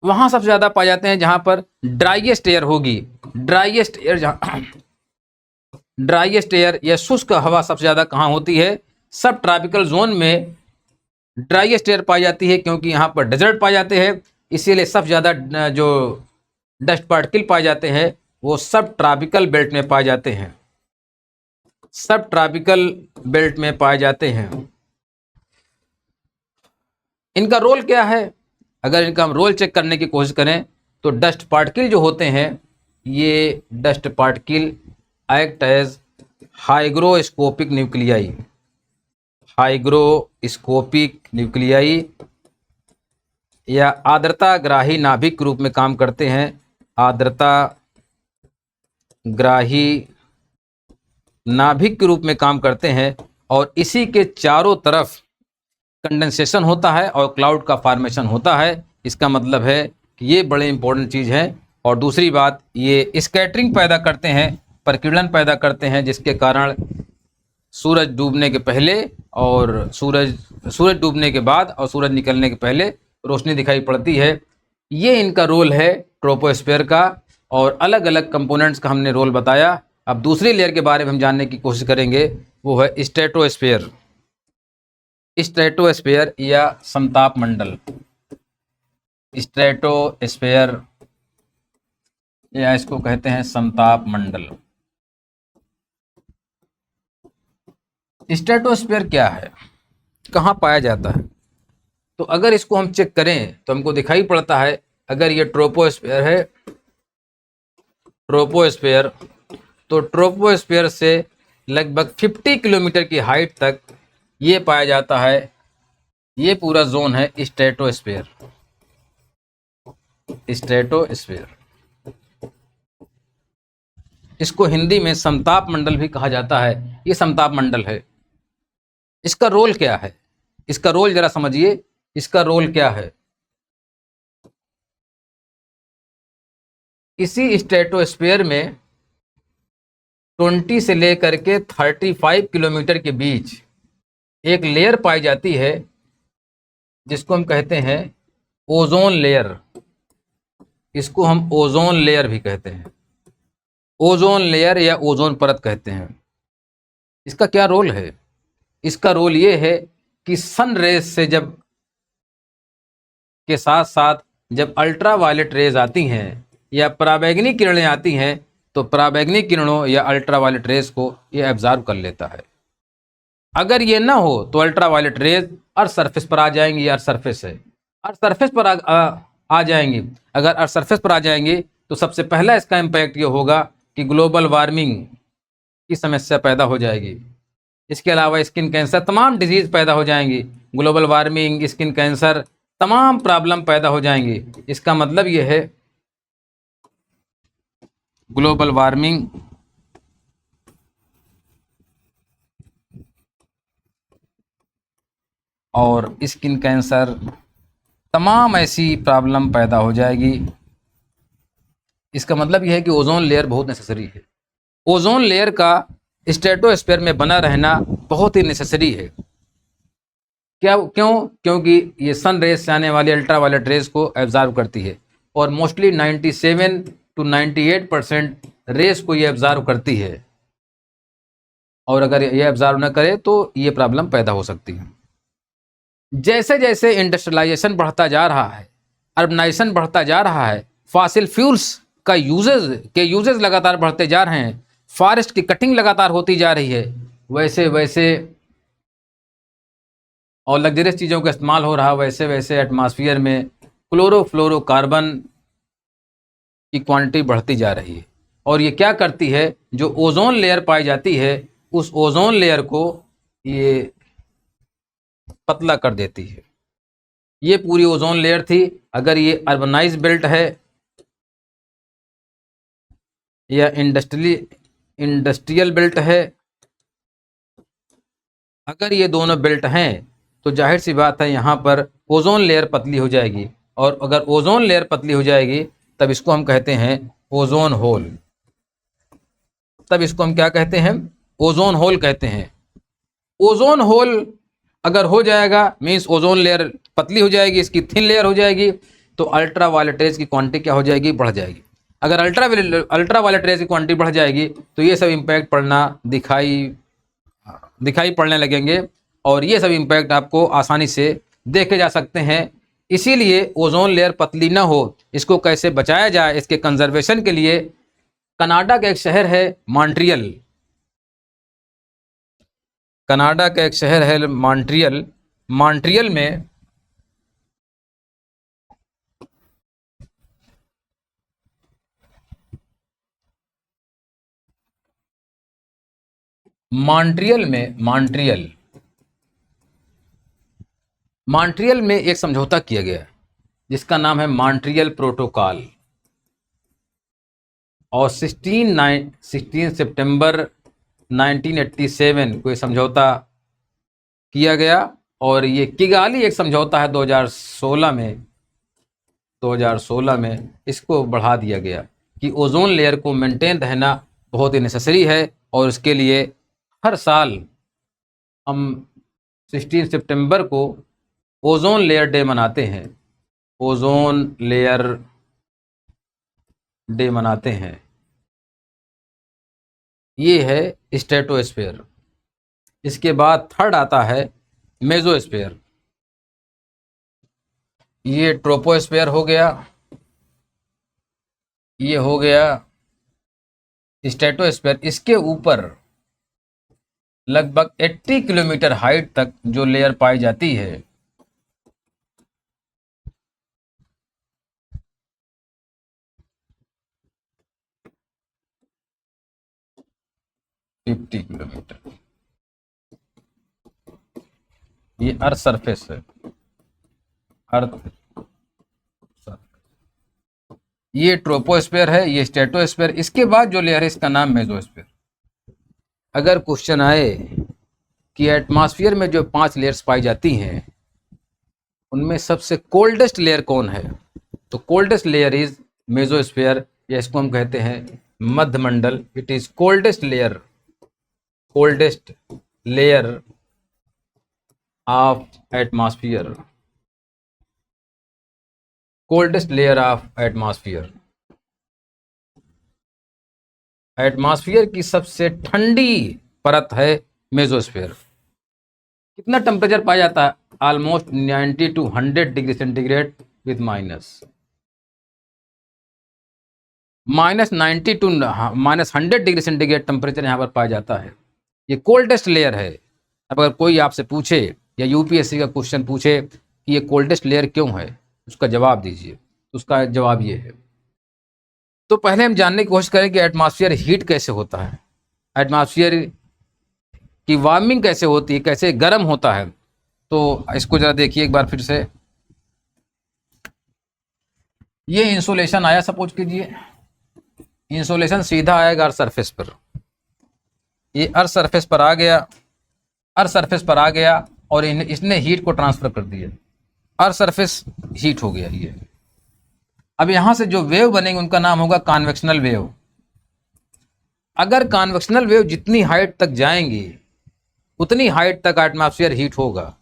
S1: वहाँ सबसे ज़्यादा पाए जाते हैं जहाँ पर ड्राइएस्ट एयर होगी। ड्राइएस्ट एयर या शुष्क हवा सबसे ज़्यादा कहाँ होती है? सब ट्रॉपिकल जोन में ड्राइएस्ट एयर पाई जाती है, क्योंकि यहाँ पर डेजर्ट पाए जाते हैं। इसीलिए सबसे ज़्यादा जो डस्ट पार्टिकल पाए जाते हैं वो सब ट्रॉपिकल बेल्ट में पाए जाते हैं। सब ट्रॉपिकल बेल्ट में पाए जाते हैं। इनका रोल क्या है? अगर इनका हम रोल चेक करने की कोशिश करें तो डस्ट पार्टिकल जो होते हैं, ये dust particle act as hygroscopic nuclei. Hygroscopic nuclei या आर्द्रता ग्राही नाभिक के रूप में काम करते हैं। आर्द्रता ग्राही नाभिक के रूप में काम करते हैं और इसी के चारों तरफ कंडेंसेशन होता है और क्लाउड का फॉर्मेशन होता है। इसका मतलब है कि ये बड़े इंपॉर्टेंट चीज़ है। और दूसरी बात, ये स्कैटरिंग पैदा करते हैं, प्रकीर्णन पैदा करते हैं, जिसके कारण सूरज डूबने के पहले और सूरज डूबने के बाद और सूरज निकलने के पहले रोशनी दिखाई पड़ती है। ये इनका रोल है ट्रोपोस्फेयर का। और अलग अलग कंपोनेंट्स का हमने रोल बताया। अब दूसरी लेयर के बारे में हम जानने की कोशिश करेंगे, वो है स्ट्रेटोस्फेयर। स्ट्रेटोस्फेयर या समताप मंडल। स्ट्रेटोस्फेयर या इसको कहते हैं समताप मंडल। स्ट्रेटोस्फेयर क्या है, कहाँ पाया जाता है? तो अगर इसको हम चेक करें तो हमको दिखाई पड़ता है, अगर ये ट्रोपोस्फेयर है, ट्रोपोस्फेयर, तो ट्रोपोस्फेयर से लगभग 50 किलोमीटर की हाइट तक ये पाया जाता है। ये पूरा जोन है स्ट्रेटोस्फेयर। स्ट्रेटोस्फेयर, इसको हिंदी में समताप मंडल भी कहा जाता है। ये समताप मंडल है। इसका रोल क्या है? इसका रोल जरा समझिए, इसका रोल क्या है? इसी स्ट्रेटोस्फीयर में 20 से लेकर के 35 किलोमीटर के बीच एक लेयर पाई जाती है जिसको हम कहते हैं ओजोन लेयर। इसको हम ओजोन लेयर भी कहते हैं, ओजोन लेयर या ओजोन परत कहते हैं। इसका क्या रोल है? इसका रोल ये है कि सन रेज से जब के साथ साथ जब अल्ट्रा वायलेट रेज आती हैं या पराबैंगनी किरणें आती हैं तो पराबैंगनी किरणों या अल्ट्रा वायलेट रेज को ये एब्जॉर्ब कर लेता है। अगर ये ना हो तो ultra violet rays earth surface पर आ जाएंगी। अर्थ सरफेस है, अर्थ सरफेस पर आ जाएंगी। अगर अर्थ सरफेस पर आ जाएंगी तो सबसे पहला इसका इम्पैक्ट ये होगा कि ग्लोबल वार्मिंग की समस्या पैदा हो जाएगी। इसके अलावा स्किन कैंसर, तमाम डिजीज पैदा हो जाएंगी। ग्लोबल वार्मिंग, स्किन कैंसर, तमाम प्रॉब्लम पैदा हो जाएंगी। इसका मतलब ये है ग्लोबल वार्मिंग और स्किन कैंसर, तमाम ऐसी प्रॉब्लम पैदा हो जाएगी। इसका मतलब यह है कि ओजोन लेयर बहुत नेसेसरी है। ओजोन लेयर का स्ट्रेटोस्फीयर में बना रहना बहुत ही नेसेसरी है। क्योंकि ये सन रेज से आने वाली अल्ट्रा वायलेट रेज को एब्जॉर्ब करती है और मोस्टली 97 to 98% रेज को ये एब्जॉर्ब करती है। और अगर ये एब्जॉर्ब न करे तो ये प्रॉब्लम पैदा हो सकती है। जैसे जैसे इंडस्ट्रियलाइजेशन बढ़ता जा रहा है, अर्बनाइजेशन बढ़ता जा रहा है, फॉसिल फ्यूल्स का यूजेज लगातार बढ़ते जा रहे हैं, फॉरेस्ट की कटिंग लगातार होती जा रही है, वैसे वैसे और लग्जरियस चीज़ों का इस्तेमाल हो रहा, वैसे वैसे एटमॉस्फेयर में क्लोरोफ्लोरोकार्बन की क्वांटिटी बढ़ती जा रही है। और ये क्या करती है, जो ओजोन लेयर पाई जाती है उस ओजोन लेयर को ये पतला कर देती है। ये पूरी ओजोन लेयर थी। अगर ये अर्बनाइज बेल्ट है या इंडस्ट्रियल बेल्ट है, अगर ये दोनों बेल्ट हैं तो जाहिर सी बात है यहाँ पर ओजोन लेयर पतली हो जाएगी। और अगर ओजोन लेयर पतली हो जाएगी तब इसको हम कहते हैं ओजोन होल। तब इसको हम क्या कहते हैं? ओजोन होल कहते हैं। ओजोन होल अगर हो जाएगा मीन्स ओजोन लेयर पतली हो जाएगी, इसकी थिन लेयर हो जाएगी, तो अल्ट्रा वायलेट रेज की क्वांटिटी क्या हो जाएगी? बढ़ जाएगी। अगर अल्ट्रा वायलेट रेज की क्वांटिटी बढ़ जाएगी तो ये सब इम्पैक्ट पड़ना दिखाई पड़ने लगेंगे और ये सब इम्पैक्ट आपको आसानी से देखे जा सकते हैं। इसीलिए ओजोन लेयर पतली ना हो, इसको कैसे बचाया जाए, इसके कंजर्वेशन के लिए कनाडा का एक शहर है मॉन्ट्रियल। कनाडा का एक शहर है मॉन्ट्रियल। मॉन्ट्रियल में एक समझौता किया गया जिसका नाम है मॉन्ट्रियल प्रोटोकॉल। और 16 सितंबर 1987 को ये समझौता किया गया। और ये किगाली एक समझौता है 2016 में इसको बढ़ा दिया गया कि ओजोन लेयर को मेंटेन रहना बहुत ही नेसेसरी है। और उसके लिए हर साल हम 16 सितंबर को ओजोन लेयर डे मनाते हैं। ओजोन लेयर डे मनाते हैं। ये है स्ट्रेटोस्फीयर। इसके बाद थर्ड आता है मेसोस्फीयर। ये ट्रोपोस्फीयर हो गया, ये हो गया स्ट्रेटोस्फीयर। इसके ऊपर लगभग 80 किलोमीटर हाइट तक जो लेयर पाई जाती है 50 किलोमीटर, ये अर्थ सरफेस है। अर्थ ये ट्रोपोस्फीयर है, ये स्ट्रेटोस्फीयर। इसके बाद जो लेयर है इसका नाम मेसोस्फीयर। अगर क्वेश्चन आए कि एटमॉस्फेयर में जो 5 लेयर्स पाई जाती हैं उनमें सबसे कोल्डेस्ट लेयर कौन है, तो कोल्डेस्ट लेयर इज मेसोस्फीयर या इसको हम कहते हैं मध्यमंडल। It is coldest layer of atmosphere, coldest layer of atmosphere. Atmosphere की सबसे ठंडी परत है मेसोस्फीयर। कितना टेम्परेचर पाया जाता है? Almost 90 to 100 degree centigrade with -90 to -100 degree centigrade temperature यहाँ पर पाया जाता है। ये कोल्डेस्ट लेयर है। अब अगर कोई आपसे पूछे या यूपीएससी का क्वेश्चन पूछे कि ये कोल्डेस्ट लेयर क्यों है, उसका जवाब दीजिए। उसका जवाब ये है। तो पहले हम जानने की कोशिश करें कि एटमॉस्फेयर हीट कैसे होता है, एटमॉस्फेयर की वार्मिंग कैसे होती है, कैसे गर्म होता है। तो इसको जरा देखिए एक बार फिर से। ये इंसुलेशन आया, सपोज कीजिए इंसुलेशन सीधा आएगा अर्थ सरफेस पर। ये अर्थ सरफेस पर आ गया, अर्थ सरफेस पर आ गया और इसने हीट को ट्रांसफर कर दिया। अर्थ सरफेस हीट हो गया ये। अब यहां से जो वेव बनेंगे उनका नाम होगा कॉन्वेक्शनल वेव। अगर कॉन्वेक्शनल वेव जितनी हाइट तक जाएंगी उतनी हाइट तक एटमॉस्फेयर हीट होगा,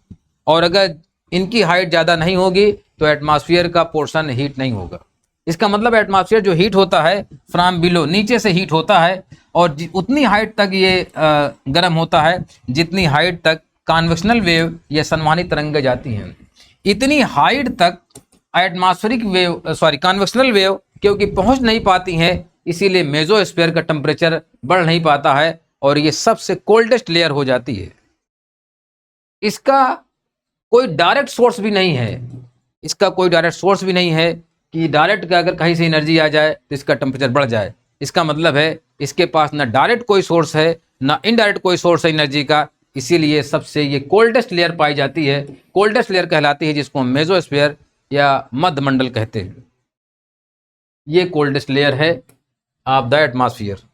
S1: और अगर इनकी हाइट ज़्यादा नहीं होगी तो एटमॉस्फेयर का पोर्शन हीट नहीं होगा। इसका मतलब एटमॉस्फेयर जो हीट होता है फ्रॉम बिलो, नीचे से हीट होता है, और उतनी हाइट तक ये गर्म होता है जितनी हाइट तक कॉन्वेक्शनल वेव या संवहनी तरंगें जाती हैं। इतनी हाइट तक एटमॉस्फेरिक वेव कॉन्वेक्शनल वेव क्योंकि पहुंच नहीं पाती हैं, इसीलिए मेसोस्फीयर का टेम्परेचर बढ़ नहीं पाता है और ये सबसे कोल्डेस्ट लेयर हो जाती है। इसका कोई डायरेक्ट सोर्स भी नहीं है, इसका कोई डायरेक्ट सोर्स भी नहीं है कि डायरेक्ट अगर कहीं से एनर्जी आ जाए तो इसका टेम्परेचर बढ़ जाए। इसका मतलब है इसके पास ना डायरेक्ट कोई सोर्स है ना इनडायरेक्ट कोई सोर्स है एनर्जी का, इसीलिए सबसे ये कोल्डेस्ट लेयर पाई जाती है, कोल्डेस्ट लेयर कहलाती है, जिसको हम मेसोस्फीयर या मध्यमंडल कहते हैं। ये कोल्डेस्ट लेयर है ऑफ द एटमॉस्फेयर।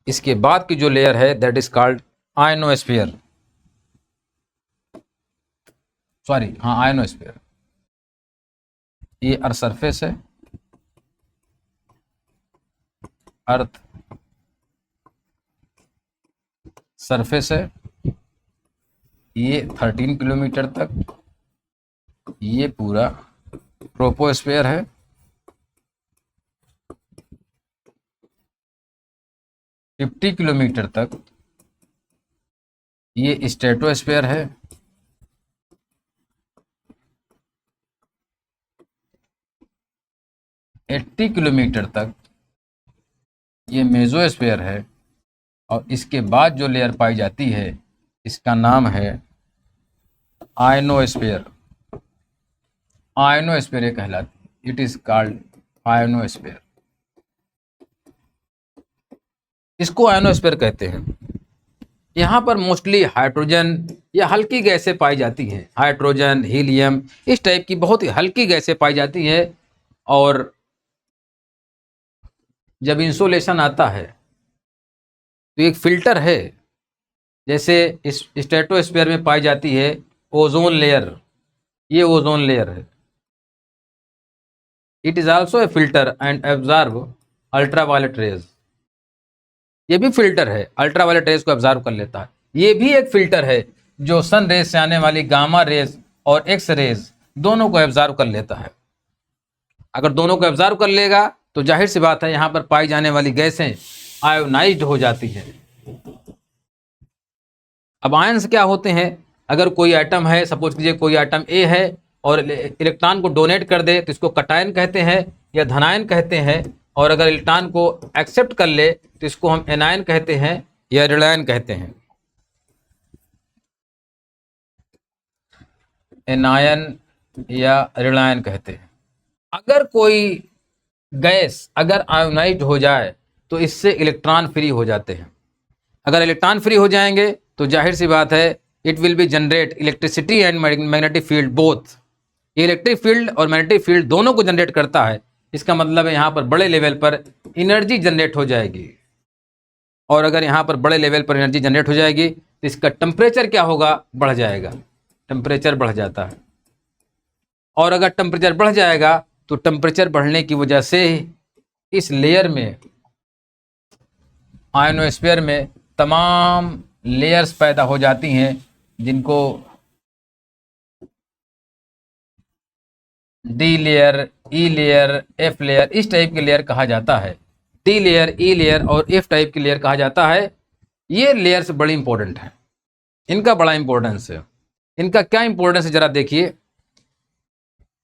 S1: इसके बाद की जो लेयर है that is called ionosphere, ionosphere. ये अर्थ सरफेस है, अर्थ सरफेस है, ये 13 किलोमीटर तक, ये पूरा ट्रोपोस्फीयर है, $50 किलोमीटर तक ये स्ट्रेटोस्फीयर है, 80 किलोमीटर तक ये मेसोस्फीयर है, और इसके बाद जो लेयर पाई जाती है इसका नाम है आयनोस्फीयर। आयनोस्फीयर ये कहलाती है, इट इज कॉल्ड आयनोस्फीयर। इसको आयनोस्फीयर कहते हैं। यहाँ पर मोस्टली हाइड्रोजन या हल्की गैसें पाई जाती हैं, हाइड्रोजन, हीलियम, इस टाइप की बहुत ही हल्की गैसें पाई जाती हैं। और जब इंसोलेशन आता है तो एक फिल्टर है, जैसे इस स्ट्रेटोस्फीयर में पाई जाती है ओजोन लेयर, ये ओजोन लेयर है। It is also a filter and absorb ultraviolet rays. ये भी फिल्टर है, अल्ट्रावायलेट रेज को एब्जॉर्ब कर लेता है। ये भी एक फिल्टर है जो सन रेज से आने वाली गामा रेज और एक्स रेज दोनों को एब्जॉर्ब कर लेता है। अगर दोनों को एब्जॉर्ब कर लेगा तो जाहिर सी बात है यहाँ पर पाई जाने वाली गैसें आयोनाइज्ड हो जाती हैं। अब आयंस क्या होते हैं? अगर कोई एटम है, सपोज कीजिए कोई एटम ए है और इलेक्ट्रॉन को डोनेट कर दे तो इसको कटायन कहते हैं या धनायन कहते हैं, और अगर इलेक्ट्रॉन को एक्सेप्ट कर ले तो इसको हम एनायन कहते हैं या ऋणायन कहते हैं। एनायन या ऋणायन कहते हैं। अगर कोई गैस अगर आयोनाइज्ड हो जाए तो इससे इलेक्ट्रॉन फ्री हो जाते हैं। अगर इलेक्ट्रॉन फ्री हो जाएंगे तो जाहिर सी बात है it will be generate electricity and magnetic field both. ये इलेक्ट्रिक फील्ड और मैग्नेटिक फील्ड दोनों को जनरेट करता है। इसका मतलब है यहाँ पर बड़े लेवल पर एनर्जी जनरेट हो जाएगी, और अगर यहाँ पर बड़े लेवल पर एनर्जी जनरेट हो जाएगी तो इसका टेम्परेचर क्या होगा? बढ़ जाएगा। टेम्परेचर बढ़ जाता है, और अगर टेम्परेचर बढ़ जाएगा तो टेम्परेचर बढ़ने की वजह से इस लेयर में, आयनोस्फीयर में तमाम लेयर्स पैदा हो जाती हैं, जिनको डी लेयर, ई लेयर, एफ लेयर, इस टाइप के लेयर कहा जाता है। डी लेयर, ई लेयर और एफ टाइप की लेयर कहा जाता है। ये लेयर्स बड़ी इंपॉर्टेंट है, इनका बड़ा इंपॉर्टेंस है। इनका क्या इंपॉर्टेंस है जरा देखिए।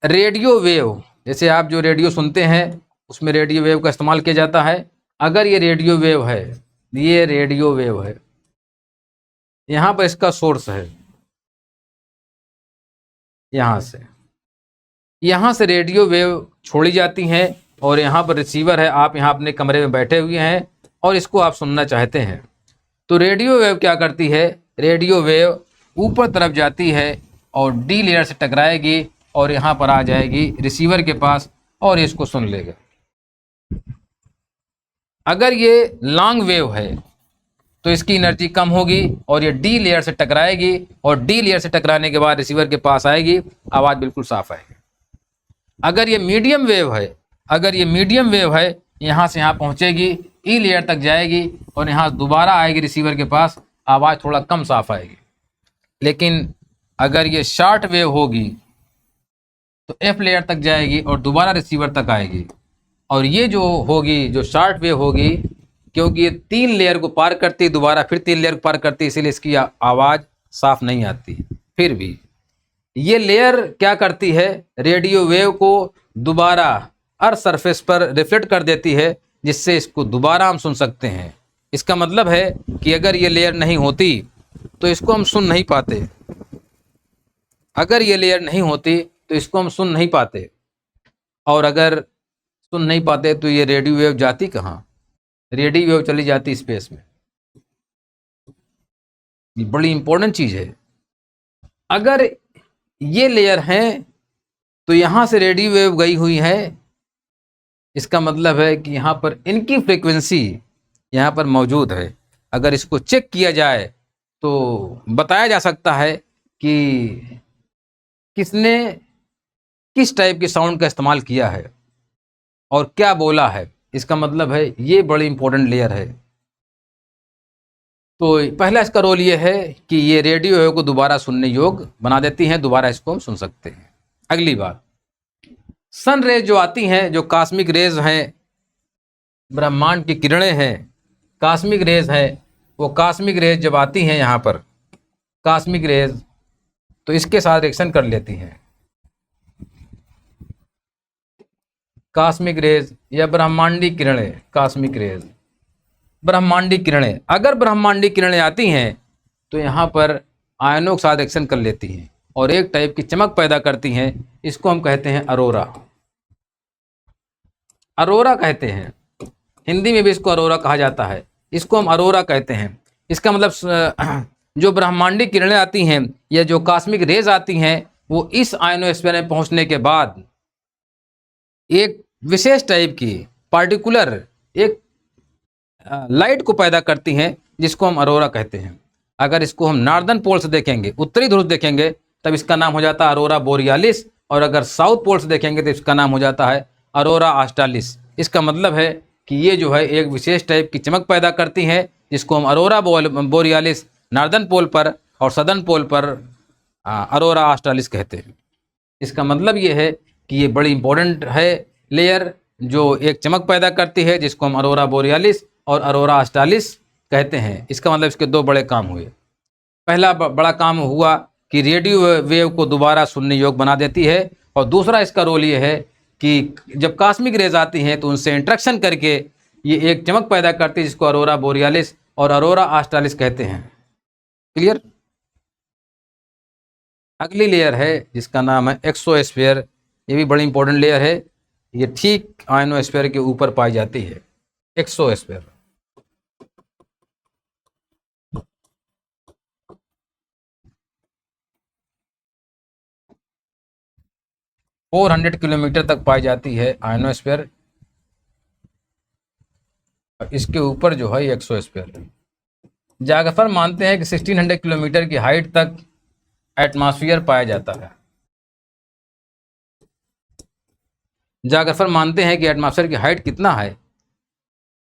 S1: रेडियो वेव, जैसे आप जो रेडियो सुनते हैं उसमें रेडियो वेव का इस्तेमाल किया जाता है। अगर ये रेडियो वेव है, ये रेडियो वेव है, यहाँ पर इसका सोर्स है, यहाँ से रेडियो वेव छोड़ी जाती हैं और यहाँ पर रिसीवर है। आप यहाँ अपने कमरे में बैठे हुए हैं और इसको आप सुनना चाहते हैं, तो रेडियो वेव क्या करती है, रेडियो वेव ऊपर तरफ जाती है और डी लेयर से टकराएगी और यहाँ पर आ जाएगी रिसीवर के पास और इसको सुन लेगा। अगर ये लॉन्ग वेव है तो इसकी एनर्जी कम होगी और ये डी लेयर से टकराएगी और डी लेयर से टकराने के बाद रिसीवर के पास आएगी, आवाज़ बिल्कुल साफ आएगी। अगर ये मीडियम वेव है, अगर ये मीडियम वेव है, यहाँ से यहाँ पहुँचेगी, ई लेयर तक जाएगी और यहाँ दोबारा आएगी रिसीवर के पास, आवाज़ थोड़ा कम साफ आएगी। लेकिन अगर ये शॉर्ट वेव होगी तो एफ लेयर तक जाएगी और दोबारा रिसीवर तक आएगी। और ये जो होगी, जो शॉर्ट वेव होगी, क्योंकि ये 3 लेयर को पार करती, दोबारा फिर 3 लेयर को पार करती, इसीलिए इसकी आवाज़ साफ नहीं आती। फिर भी ये लेयर क्या करती है, रेडियो वेव को दोबारा अर्थ सरफेस पर रिफ्लेक्ट कर देती है, जिससे इसको दोबारा हम सुन सकते हैं। इसका मतलब है कि अगर ये लेयर नहीं होती तो इसको हम सुन नहीं पाते। अगर ये लेयर नहीं होती तो इसको हम सुन नहीं पाते, और अगर सुन नहीं पाते तो ये रेडियो वेव जाती कहाँ, रेडियो वेव चली जाती स्पेस में। ये बड़ी इंपॉर्टेंट चीज़ है। अगर ये लेयर है तो यहाँ से रेडियो वेव गई हुई है, इसका मतलब है कि यहाँ पर इनकी फ्रीक्वेंसी यहाँ पर मौजूद है। अगर इसको चेक किया जाए तो बताया जा सकता है कि किसने किस टाइप के साउंड का इस्तेमाल किया है और क्या बोला है। इसका मतलब है ये बड़ी इंपॉर्टेंट लेयर है। तो पहला इसका रोल ये है कि ये रेडियो वेव को दोबारा सुनने योग्य बना देती हैं, दोबारा इसको हम सुन सकते हैं। अगली बात, सन रेज जो आती हैं, जो कॉस्मिक रेज हैं, ब्रह्मांड की किरणें हैं, कॉस्मिक रेज है, वो कॉस्मिक रेज जब आती हैं यहाँ पर, कॉस्मिक रेज, तो इसके साथ रिएक्शन कर लेती हैं। कॉस्मिक रेज या ब्रह्मांडी किरणें, कॉस्मिक रेज, ब्रह्मांडी किरणें, अगर ब्रह्मांडी किरणें आती हैं तो यहाँ पर आयनों के साथ रिएक्शन कर लेती हैं और एक टाइप की चमक पैदा करती हैं। इसको हम कहते हैं अरोरा। अरोरा कहते हैं, हिंदी में भी इसको अरोरा कहा जाता है, इसको हम अरोरा कहते हैं। इसका मतलब जो ब्रह्मांडी किरणें आती हैं या जो कॉस्मिक रेज आती हैं, वो इस आयनोस्फीयर में पहुंचने के बाद एक विशेष टाइप की पार्टिकुलर एक लाइट को पैदा करती हैं, जिसको हम अरोरा कहते हैं। अगर इसको हम नॉर्दर्न पोल से देखेंगे, उत्तरी ध्रुव देखेंगे, तब इसका नाम हो जाता है अरोरा बोरियालिस, और अगर साउथ पोल से देखेंगे तो इसका नाम हो जाता है अरोरा ऑस्ट्रालिस। इसका मतलब है कि ये जो है एक विशेष टाइप की चमक पैदा करती हैं, जिसको हम अरोरा बोरियालिस नॉर्दर्न पोल पर और सदर्न पोल पर अरोरा ऑस्ट्रालिस कहते हैं। इसका मतलब ये है कि ये बड़ी इंपॉर्टेंट है लेयर, जो एक चमक पैदा करती है, जिसको हम अरोरा बोरियालिस और अरोरा ऑस्ट्रालिस कहते हैं। इसका मतलब इसके 2 बड़े काम हुए। पहला बड़ा काम हुआ कि रेडियो वेव को दोबारा सुनने योग्य बना देती है, और दूसरा इसका रोल ये है कि जब कॉस्मिक रेज आती हैं तो उनसे इंट्रैक्शन करके ये एक चमक पैदा करती है, जिसको अरोरा बोरियालिस और अरोरा ऑस्ट्रालिस कहते हैं। क्लियर? अगली लेयर है जिसका नाम है एक्सोस्फीयर। ये भी बड़ी इंपॉर्टेंट लेयर है, ये ठीक आयनोस्फीयर के ऊपर पाई जाती है। एक्सोस्फीयर 400 किलोमीटर तक पाई जाती है आयनोस्फीयर। इसके ऊपर जो है एक्सोस्फीयर। जाग्रफर मानते हैं कि 1600 किलोमीटर की हाइट तक एटमॉस्फेयर पाया जाता है। जाग्राफर मानते हैं कि एटमॉस्फेयर की हाइट कितना है,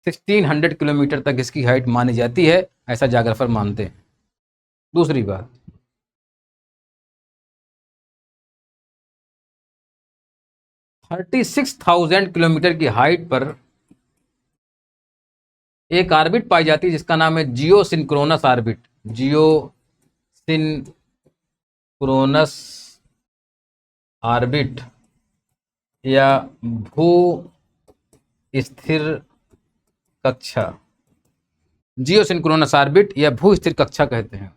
S1: 1600 किलोमीटर तक इसकी हाइट मानी जाती है, ऐसा जाग्राफर मानते हैं। दूसरी बात, 36,000 किलोमीटर की हाइट पर एक ऑर्बिट पाई जाती है जिसका नाम है जियो सिंक्रोनस ऑर्बिट। जियो सिंक्रोनस ऑर्बिट या भू स्थिर कक्षा, जियो सिंक्रोनस ऑर्बिट या भू स्थिर कक्षा कहते हैं।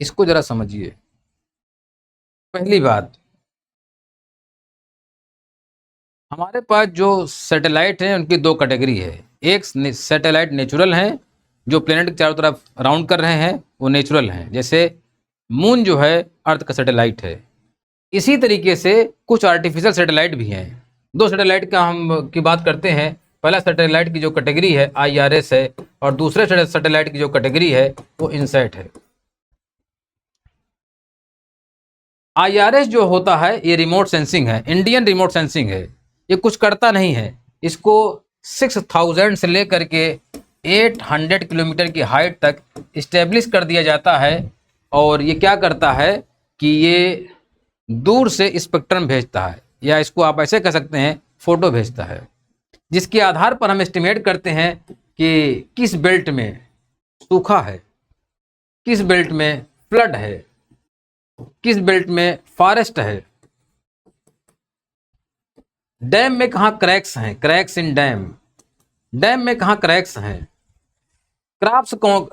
S1: इसको जरा समझिए। पहली बात, हमारे पास जो सैटेलाइट हैं उनकी दो कैटेगरी है। एक सैटेलाइट नेचुरल हैं, जो प्लेनेट के चारों तरफ राउंड कर रहे हैं, वो नेचुरल हैं, जैसे मून जो है अर्थ का सैटेलाइट है। इसी तरीके से कुछ आर्टिफिशियल सैटेलाइट भी हैं। दो सैटेलाइट का हम की बात करते हैं। पहला सैटेलाइट की जो कैटेगरी है IRS है, और दूसरे सैटेलाइट की जो कैटेगरी है वो इनसैट है। IRS जो होता है ये रिमोट सेंसिंग है, इंडियन रिमोट सेंसिंग है। ये कुछ करता नहीं है। इसको 6000 से लेकर के 800 किलोमीटर की हाइट तक इस्टेब्लिश कर दिया जाता है। और ये क्या करता है कि ये दूर से स्पेक्ट्रम भेजता है, या इसको आप ऐसे कह सकते हैं फोटो भेजता है, जिसके आधार पर हम एस्टिमेट करते हैं कि किस बेल्ट में सूखा है, किस बेल्ट में फ्लड है, किस बेल्ट में फॉरेस्ट है, डैम में कहाँ क्रैक्स हैं, क्रैक्स इन डैम, डैम में कहाँ क्रैक्स हैं, क्रॉप्स कौन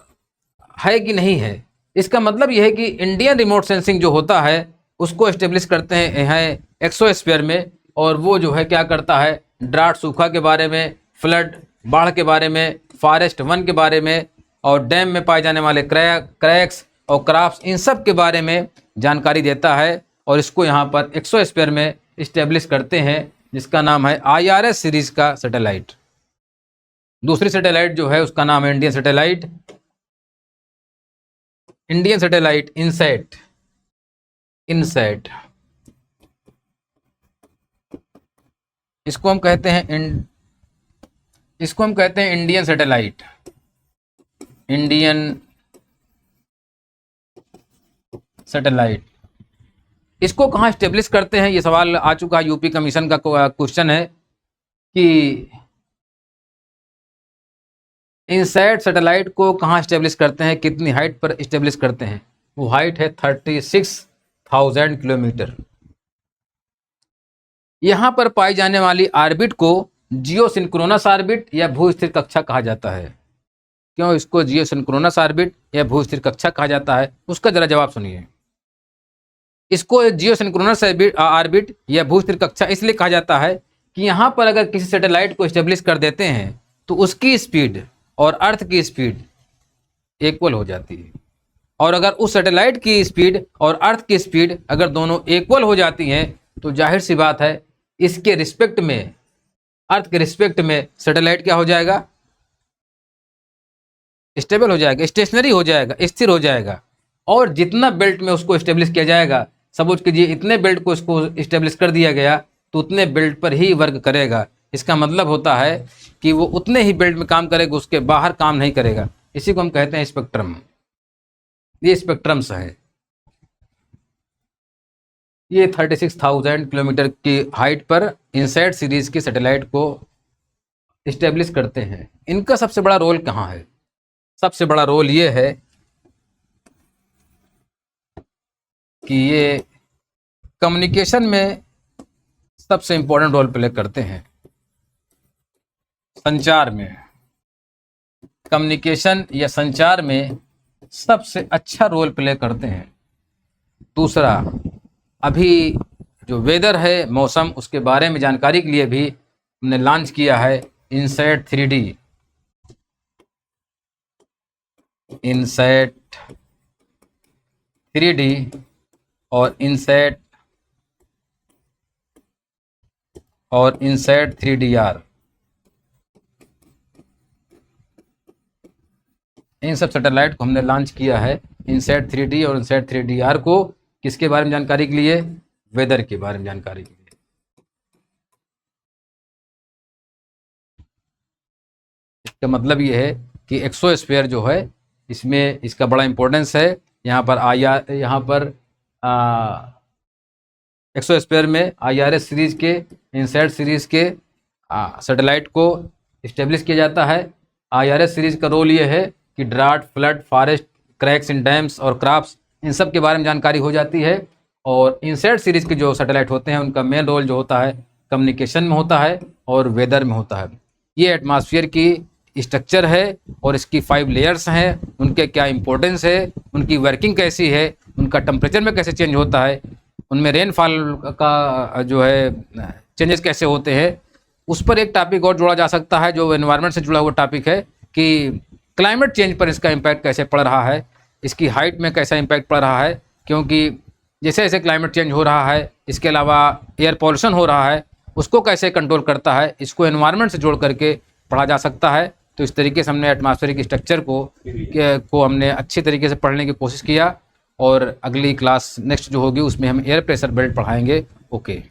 S1: है कि नहीं है। इसका मतलब यह है कि इंडियन रिमोट सेंसिंग जो होता है उसको एस्टेब्लिश करते हैं एक्सोस्फीयर में, और वो जो है क्या करता है, ड्राट सूखा के बारे में, फ्लड बाढ़ के बारे में, फॉरेस्ट वन के बारे में, और डैम में पाए जाने वाले क्रैक्स और क्रॉप्स, इन सब के बारे में जानकारी देता है। और इसको यहाँ पर एक्सोस्फीयर में इस्टेब्लिश करते हैं, जिसका नाम है IRS सीरीज का सैटेलाइट। दूसरी सैटेलाइट जो है उसका नाम है Indian satellite, Indian satellite INSAT. INSAT इसको हम कहते हैं इसको हम कहते हैं इंडियन सैटेलाइट, इंडियन सैटेलाइट। इसको कहाँ स्टेब्लिश करते हैं, ये सवाल आ चुका है, यूपी कमीशन का क्वेश्चन है कि इनसैट सैटेलाइट को कहाँ स्टेब्लिश करते हैं, कितनी हाइट पर स्टेब्लिश करते हैं। वो हाइट है 36,000 किलोमीटर। यहाँ पर पाई जाने वाली ऑर्बिट को जियो सिंक्रोनस ऑर्बिट या भू स्थिर कक्षा कहा जाता है। क्यों इसको जियो सिंक्रोनस ऑर्बिट या भू स्थिर कक्षा कहा जाता है, उसका जरा जवाब सुनिए। इसको जियो सिंक्रोनस ऑर्बिट या भू स्थिर कक्षा इसलिए कहा जाता है कि यहाँ पर अगर किसी सैटेलाइट को स्टेब्लिश कर देते हैं तो उसकी स्पीड और अर्थ की स्पीड इक्वल हो जाती है। और अगर उस सैटेलाइट की स्पीड और अर्थ की स्पीड अगर दोनों इक्वल हो जाती हैं तो जाहिर सी बात है इसके रिस्पेक्ट में, अर्थ के रिस्पेक्ट में सैटेलाइट क्या हो जाएगा, स्टेबल हो जाएगा, स्टेशनरी हो जाएगा, स्थिर हो जाएगा। और जितना बेल्ट में उसको स्टेब्लिश किया जाएगा, सपोज कीजिए इतने बेल्ट को इसको स्टेब्लिश कर दिया गया तो उतने बेल्ट पर ही वर्क करेगा। इसका मतलब होता है कि वो उतने ही बेल्ट में काम करेगा, उसके बाहर काम नहीं करेगा। इसी को हम कहते हैं स्पेक्ट्रम। ये स्पेक्ट्रम्स है। ये 36,000 किलोमीटर की हाइट पर इनसैट सीरीज की सैटेलाइट को इस्टेब्लिश करते हैं। इनका सबसे बड़ा रोल कहाँ है? सबसे बड़ा रोल ये है कि ये कम्युनिकेशन में सबसे इंपॉर्टेंट रोल प्ले करते हैं। संचार में, कम्युनिकेशन या संचार में सबसे अच्छा रोल प्ले करते हैं। दूसरा, अभी जो वेदर है, मौसम, उसके बारे में जानकारी के लिए भी हमने लॉन्च किया है इनसैट 3D। इनसैट 3D और इनसैट 3DR, इन सब सैटेलाइट को हमने लॉन्च किया है। इनसैट 3D और इनसैट 3DR को किसके बारे में जानकारी के लिए? वेदर के बारे में जानकारी के लिए। का मतलब ये है कि एक्सोस्फीयर जो है इसमें इसका बड़ा इम्पोर्टेंस है। यहाँ पर एक्सोस्फीयर में IRS सीरीज़ के, इनसैट सीरीज़ के सैटेलाइट को इस्टेब्लिश किया जाता है। IRS सीरीज़ का रोल ये है कि ड्राट, फ्लड, फॉरेस्ट, क्रैक्स इन डैम्स और क्रॉप्स, इन सब के बारे में जानकारी हो जाती है। और इनसैट सीरीज़ के जो सैटेलाइट होते हैं उनका मेन रोल जो होता है कम्युनिकेशन में होता है और वेदर में होता है। ये एटमॉस्फेयर की स्ट्रक्चर है और इसकी 5 लेयर्स हैं, उनके क्या इंपॉर्टेंस है, उनकी वर्किंग कैसी है, उनका टेम्परेचर में कैसे चेंज होता है, उनमें रेनफॉल का जो है चेंजेस कैसे होते हैं, उस पर एक टॉपिक और जोड़ा जा सकता है जो एनवायरनमेंट से जुड़ा हुआ टॉपिक है कि क्लाइमेट चेंज पर इसका इम्पैक्ट कैसे पड़ रहा है, इसकी हाइट में कैसा इम्पैक्ट पड़ रहा है, क्योंकि जैसे जैसे क्लाइमेट चेंज हो रहा है, इसके अलावा एयर पॉल्यूशन हो रहा है, उसको कैसे कंट्रोल करता है, इसको एनवायरनमेंट से जोड़ करके पढ़ा जा सकता है। तो इस तरीके से हमने एटमॉस्फेरिक स्ट्रक्चर को हमने अच्छी तरीके से पढ़ने की कोशिश किया और अगली क्लास नेक्स्ट जो होगी उसमें हम एयर प्रेशर बेल्ट पढ़ाएंगे। ओके।